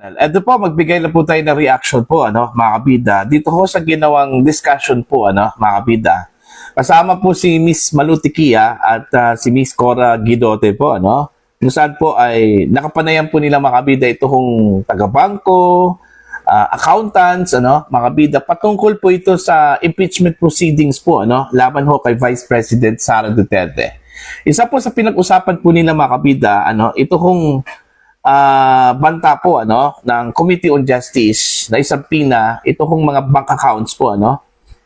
Ito po, magbigay na po tayo ng reaction po, mga kabida. Dito ho sa ginawang discussion po, mga kabida. Kasama po si Miss Malutikia at si Miss Cora Guidote po, Kung saan po ay nakapanayan po nila mga kabida itong taga-bangko, accountants, mga kabida. Patungkol po ito sa impeachment proceedings po, laban ho kay Vice President Sara Duterte. Isa po sa pinag-usapan po nila mga kabida, ito hong banta po ng Committee on Justice na isang pina ito hong mga bank accounts po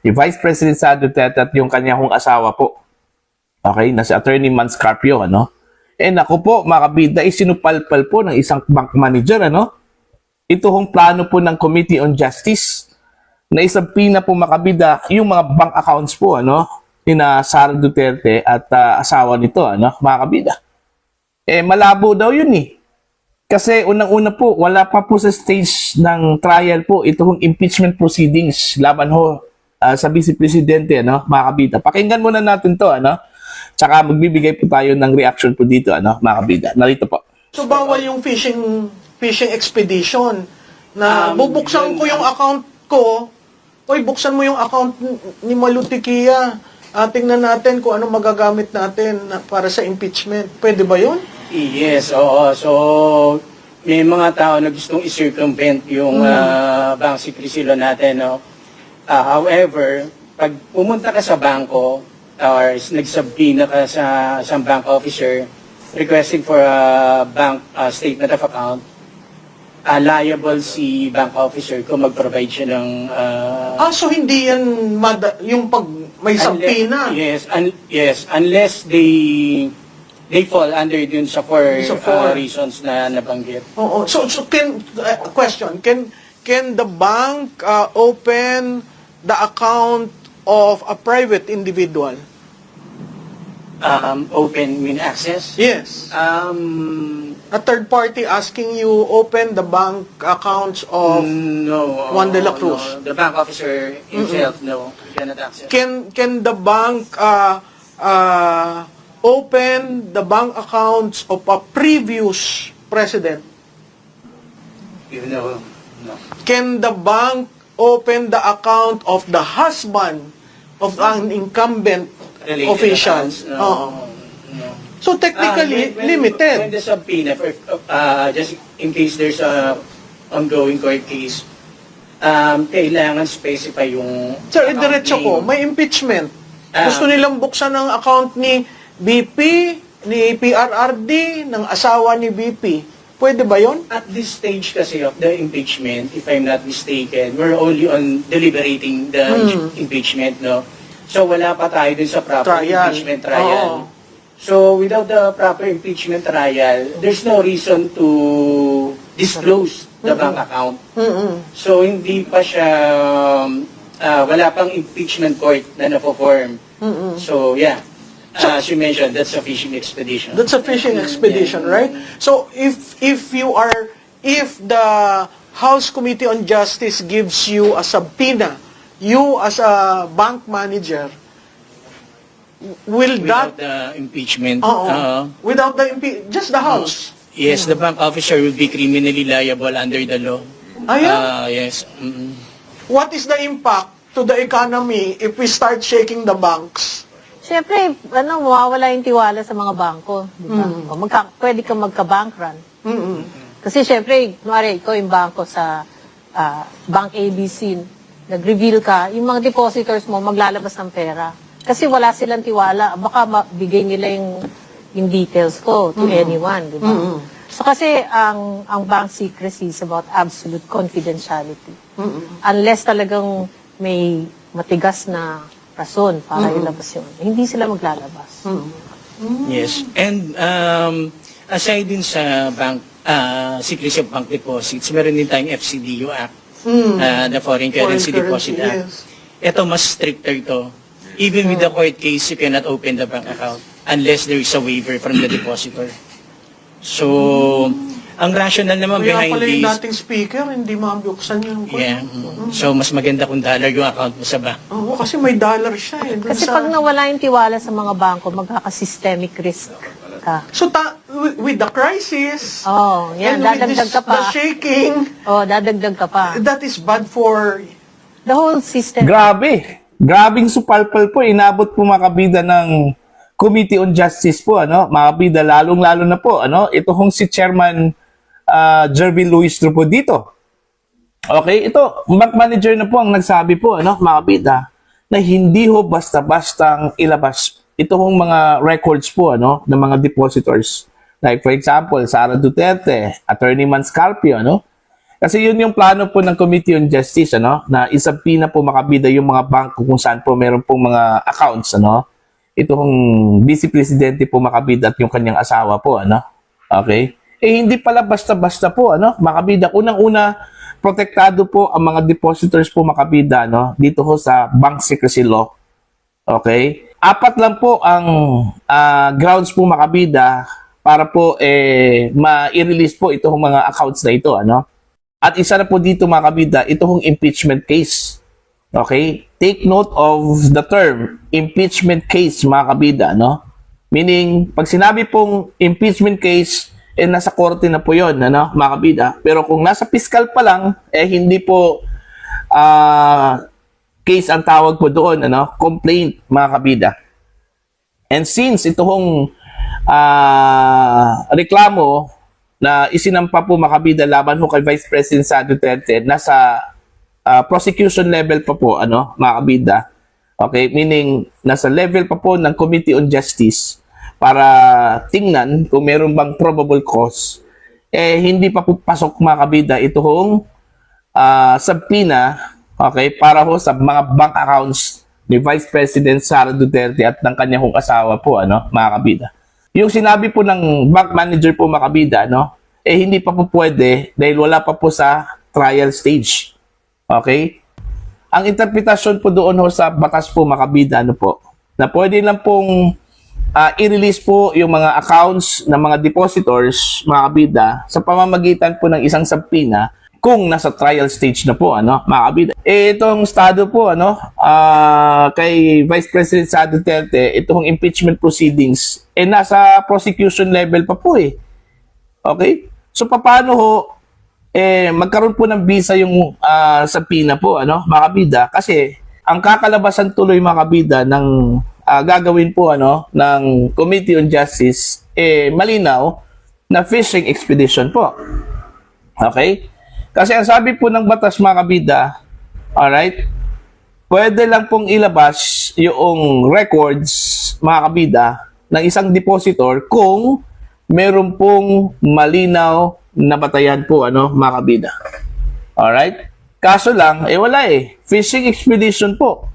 ni Vice President Sara Duterte at yung kanya hong asawa po, okay, na si Attorney Mans Carpio ako po mga kabida, isinupalpal po ng isang bank manager ito hong plano po ng Committee on Justice na isang pina po mga kabida yung mga bank accounts po ni na Sara Duterte at asawa nito mga kabida. Malabo daw yun Kasi unang-una po, wala pa po sa stage ng trial po itong impeachment proceedings laban ho sa Vice Presidente, mga kabida. Pakinggan muna natin to, Tsaka magbibigay po tayo ng reaction po dito, mga kabida. Narito po. So bawal yung fishing expedition na bubuksan ko yung account ko, oy, buksan mo yung account ni Malutikia. Tingnan natin kung ano magagamit natin para sa impeachment. Pwede ba yun? Yes, oo. So, may mga tao na gustong i-circumvent yung bank secrecy law natin. However, pag pumunta ka sa bangko or nagsubpoena ka sa isang bank officer requesting for a bank statement of account, liable si bank officer kung mag-provide siya ng... So hindi yan yung pag may subpoena? Yes, unless they fall under dun sa four reasons na nabanggit. Oo. So question, can the bank open the account of a private individual? Open mean access? Yes. A third party asking you open the bank accounts of no, Juan de la Cruz. No. The bank officer himself, no, cannot access. Can the bank open the bank accounts of a previous president? No. Can the bank open the account of the husband of an incumbent Related official? accounts? No. So technically, limited. When the subpoena, just in case there's a ongoing court case, kailangan specify yung Sir, account idiretso ko, name. may impeachment. Gusto nilang buksan ang account ni BP, ni PRRD, ng asawa ni BP. Pwede ba yon? At this stage kasi of the impeachment, if I'm not mistaken, we're only on deliberating the impeachment, no? So wala pa tayo dun sa proper impeachment trial. Oo. So without the proper impeachment trial, there's no reason to disclose the bank account. So hindi pa siya, wala pang impeachment court na na-form. So yeah. As you mentioned, that's a fishing expedition. That's a fishing expedition, right? So if the House Committee on Justice gives you a subpoena, you as a bank manager, will Without that the impeachment, without the just the House? yes, the bank officer will be criminally liable under the law. Yes. What is the impact to the economy if we start shaking the banks? Siyempre, mawawala yung tiwala sa mga bangko. Di ba? Pwede kang magka-bank run. Kasi siyempre, kunwari, ikaw yung bangko sa Bank ABC, nag-reveal ka, yung mga depositors mo maglalabas ng pera. Kasi wala silang tiwala. Baka mabigay nila yung details ko to anyone. Di ba? So kasi, ang bank secrecy is about absolute confidentiality. Unless talagang may matigas na rason para ilabas yun. Hindi sila maglalabas. Yes. And aside din sa bank secrecy of bank deposits, meron din tayong FCDU Act, the Foreign Currency Deposit Act. Yes. Ito mas stricter to. Even with the court case, you cannot open the bank account unless there is a waiver from the depositor. So, ang rational naman Kaya behind pala yung this, dating speaker, hindi mabuksan yung yeah. So, mas maganda kung dollar yung account mo sa bank. Oo, kasi may dollar siya. Dun Kasi sa, pag nawala yung tiwala sa mga bangko, magkaka-systemic risk ka. So, with the crisis, Oh, yan, and with dadagdag ka pa. the shaking, Oh, dadagdag ka pa. that is bad for... The whole system. Grabe. Grabing supalpal po. Inabot po mga kabida ng Committee on Justice po, ano? Mga kabida, lalong-lalo na po, ano? Ito hong si Chairman Jervin Luistro po dito. Okay, ito, bank manager na po ang nagsabi po, ano, mga kabida, na hindi ho basta-bastang ilabas ito hong mga records po, ano, ng mga depositors. Like, for example, Sara Duterte, Attorney Manscarpio, ano? Kasi yun yung plano po ng Committee on Justice, ano, na isabina po makabida yung mga bangko kung saan po meron pong mga accounts, ano. Itong Vice Presidente po makabida at yung kanyang asawa po, ano. Okay? Eh, hindi pala basta-basta po, ano, makabida. Unang-una, protektado po ang mga depositors po makabida, no, dito ho sa Bank Secrecy Law. Okay? 4 lang po ang grounds po makabida para po ma-release po itong mga accounts na ito, ano? At isa na po dito makabida, itong impeachment case. Okay? Take note of the term impeachment case makabida, no? Meaning, pag sinabi pong impeachment case, nasa korte na po yun, ano, makabida. Pero kung nasa fiscal pa lang, hindi po case ang tawag po doon, ano, complaint, mga kabida. And since itong reklamo na isinampa po makabida laban ho kay Vice President Sara Duterte, nasa prosecution level pa po, ano, mga kabida. Okay, meaning nasa level pa po ng Committee on Justice para tingnan kung meron bang probable cause. Hindi pa po pasok mga kabida itong subpoena. Okay, para ho sa mga bank accounts ni Vice President Sara Duterte at ng kanyang asawa po, ano, mga kabida. Yung sinabi po ng bank manager po mga kabida, no, hindi pa po pwede dahil wala pa po sa trial stage. Okay? Ang interpretasyon po doon ho sa batas po mga kabida, ano po, na pwede lang pong i-release po yung mga accounts ng mga depositors, mga kabida, sa pamamagitan po ng isang subpoena kung nasa trial stage na po, ano, mga kabida. Itong estado po, ano, kay Vice President Sara Duterte, itong impeachment proceedings, nasa prosecution level pa po Okay? So, paano ho, magkaroon po ng visa yung subpoena po, ano, mga kabida, kasi ang kakalabasan tuloy, mga kabida, ng gagawin po, ano, ng Committee on Justice, malinaw na fishing expedition po. Okay? Kasi ang sabi po ng batas, mga kabida, alright, pwede lang pong ilabas yung records, mga kabida, ng isang depositor kung meron pong malinaw na batayan po, ano, mga kabida. Alright? Kaso lang, wala fishing expedition po.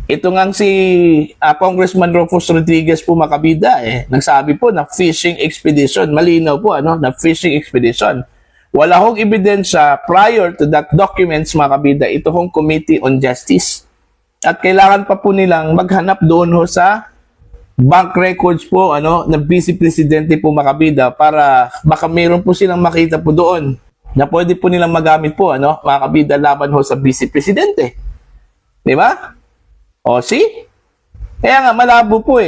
Ito nga si Congressman Rufus Rodriguez po mga kabida, nagsabi po na fishing expedition. Malinaw po, ano, na fishing expedition. Wala hong ebidensya prior to that documents, mga kabida, ito hong Committee on Justice. At kailangan pa po nilang maghanap doon ho sa bank records po, ano, ng Vice Presidente po, mga kabida, para baka meron po silang makita po doon na pwede po nilang magamit po, ano, mga kabida, laban ho sa Vice Presidente. Di ba? O, see? Kaya nga, malabo po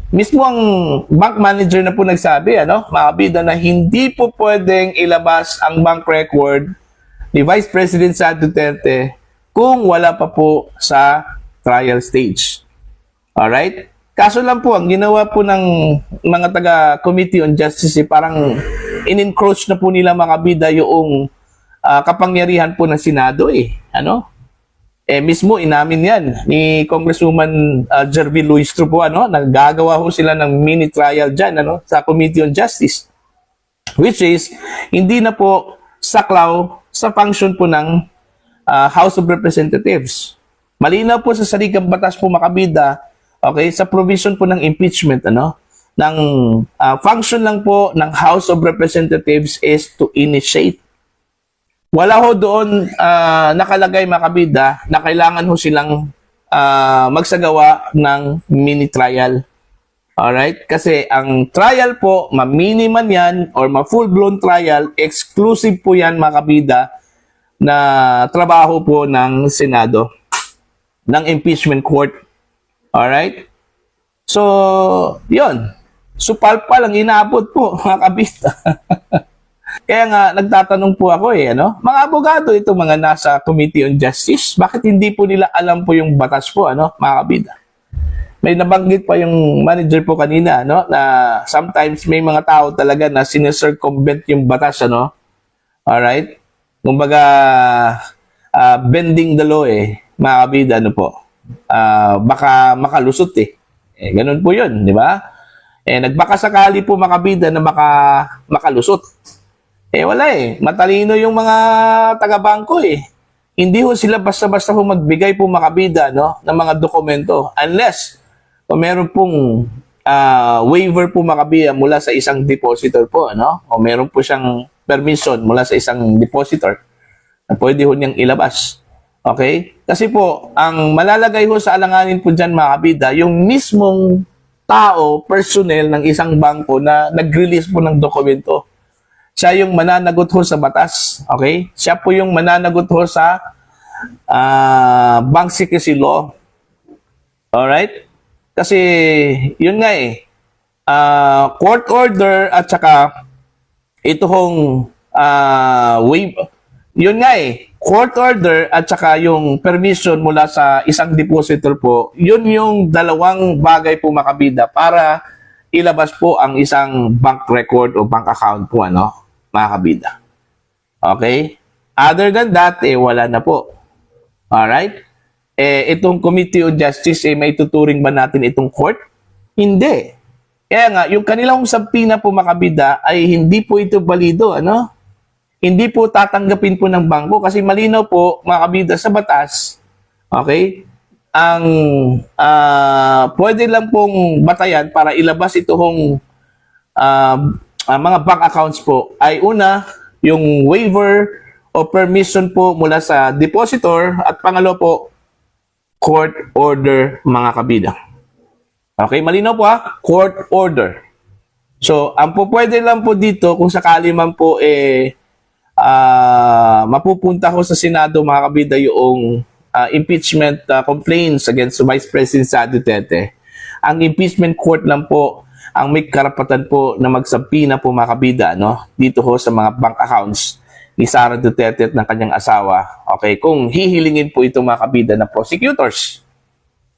Mismo ang bank manager na po nagsabi, ano, mga kabida, na hindi po pwedeng ilabas ang bank record ni Vice President Sara Duterte kung wala pa po sa trial stage. Alright? Kaso lang po, ang ginawa po ng mga taga-Committee on Justice, parang in-encroach na po nila, mga kabida, yung kapangyarihan po ng Senado, Ano? Mismo inamin yan ni Congresswoman Jervin Luistro po, ano, naggagawa ho sila ng mini trial dyan, ano, sa Committee on Justice, which is hindi na po saklaw sa function po ng House of Representatives. Malinaw po sa saligang batas po, makabida, okay, sa provision po ng impeachment, ano, ng function lang po ng House of Representatives is to initiate. Wala ho doon nakalagay, mga kabida, na kailangan ho silang magsagawa ng mini trial. Alright? Kasi ang trial po, ma-mini man yan or ma-full-blown trial, exclusive po yan, mga kabida, na trabaho po ng Senado, ng impeachment court. Alright? So, yun. supal pa lang inaabot po, mga kabida. Kaya nga, nagtatanong po ako mga abogado, itong mga nasa Committee on Justice, bakit hindi po nila alam po yung batas po, mga kabida? May nabanggit pa yung manager po kanina, na sometimes may mga tao talaga na sinicircumvent yung batas, Alright? Kumbaga, bending the law mga kabida, baka makalusot ganun po yun, di ba? Nagbakasakali po mga kabida na makalusot. Wala matalino yung mga taga-bangko Hindi ho sila basta-basta ho magbigay po mga kabida, ng mga dokumento. Unless, kung meron pong waiver po mga kabida mula sa isang depositor po, o meron po siyang permission mula sa isang depositor na pwede ho niyang ilabas. Okay? Kasi po, ang malalagay ho sa alanganin po dyan mga kabida, yung mismong tao, personnel ng isang bangko na nag-release po ng dokumento. Siya yung mananagot ho sa batas. Okay? Siya po yung mananagot ho sa bank secrecy law. Alright? Kasi, yun nga court order at saka ito hong yun nga court order at saka yung permission mula sa isang depositor po, yun yung dalawang bagay po makabida para ilabas po ang isang bank record o bank account po, mga kabida. Okay? Other than that, wala na po. Alright? Itong Committee on Justice, may tuturing ba natin itong court? Hindi. Kaya nga, yung kanilang subpoena po makabida ay hindi po ito balido, Hindi po tatanggapin po ng bangko kasi malinaw po, makabida sa batas, okay? Ang pwede lang pong batayan para ilabas itong mga bank accounts po ay una, yung waiver o permission po mula sa depositor at pangalo po, court order mga kabida. Okay, malinaw po court order. So, ang po pwede lang po dito kung sakali man po mapupunta ko sa Senado mga kabida yung impeachment complaints against Vice President Sara Duterte. Ang impeachment court lang po ang may karapatan po na magsabina po mga kabida, dito ho sa mga bank accounts ni Sara Duterte at ng kanyang asawa. Okay, kung hihilingin po itong mga kabida na prosecutors.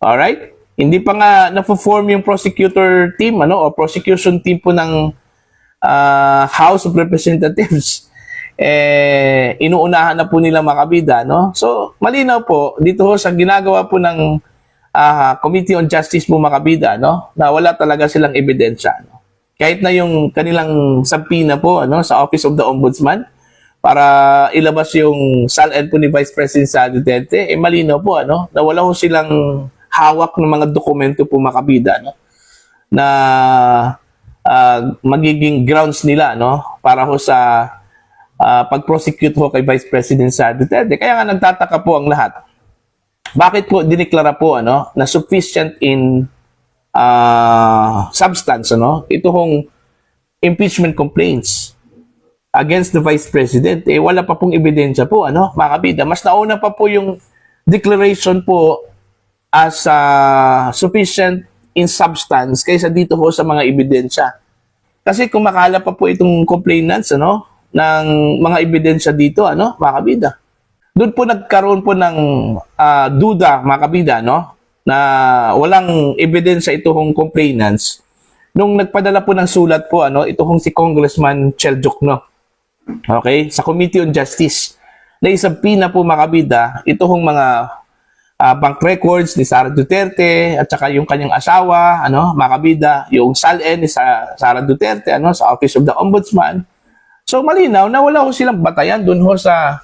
Alright? Hindi pa nga na-form yung prosecutor team, o prosecution team po ng House of Representatives. Inuunahan na po nila mga kabida, So, malinaw po, dito ho sa ginagawa po ng Committee on Justice po mga kabida, na wala talaga silang ebidensya, Kahit na yung kanilang subpoena po, sa Office of the Ombudsman, para ilabas yung SALN po ni Vice President Sara Duterte, malinaw po, na wala ho silang hawak ng mga dokumento po mga kabida, na magiging grounds nila, para ho sa pag-prosecute ho kay Vice President Sara Duterte. Kaya nga nagtataka po ang lahat. Bakit po diniklara po na sufficient in substance ito hong impeachment complaints against the Vice President wala pa pong ebidensya po mga kabida. Mas nauna pa po yung declaration po as sufficient in substance kaysa dito ho sa mga ebidensya. Kasi kung makala pa po itong complainants ng mga ebidensya dito mga kabida. Doon po nagkaroon po ng duda mga kabida na walang ebidensya itong complainants nung nagpadala po ng sulat po itong si Congressman Chel Jokno. Okay, sa Committee on Justice na isabpina po mga kabida itong mga bank records ni Sara Duterte at saka yung kanyang asawa mga kabida, yung SALN ni Sara Duterte sa Office of the Ombudsman. So malinaw na wala ho silang batayan doon ho sa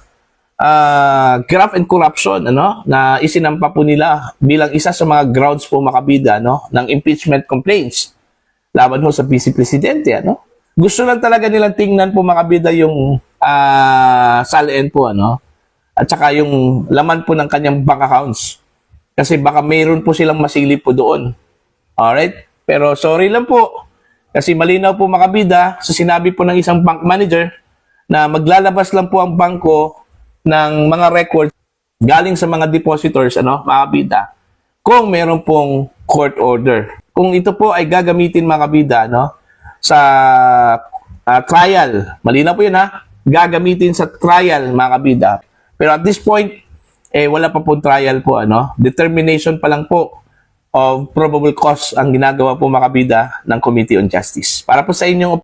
graft and corruption na isinampa po nila bilang isa sa mga grounds po makabida ng impeachment complaints laban ho sa Vice Presidente Gusto lang talaga nilang tingnan po makabida yung SALN po at saka yung laman po ng kanyang bank accounts kasi baka mayroon po silang masilip po doon. Alright? Pero sorry lang po kasi malinaw po makabida sa sinabi po ng isang bank manager na maglalabas lang po ang bangko ng mga records galing sa mga depositors, makabida, kung meron pong court order. kung ito po ay gagamitin mga kabida, no, sa trial. Malinaw po yun ha. Gagamitin sa trial mga kabida. Pero at this point, wala pa po trial po, ano. Determination pa lang po of probable cause ang ginagawa po mga kabida ng Committee on Justice. Para po sa inyong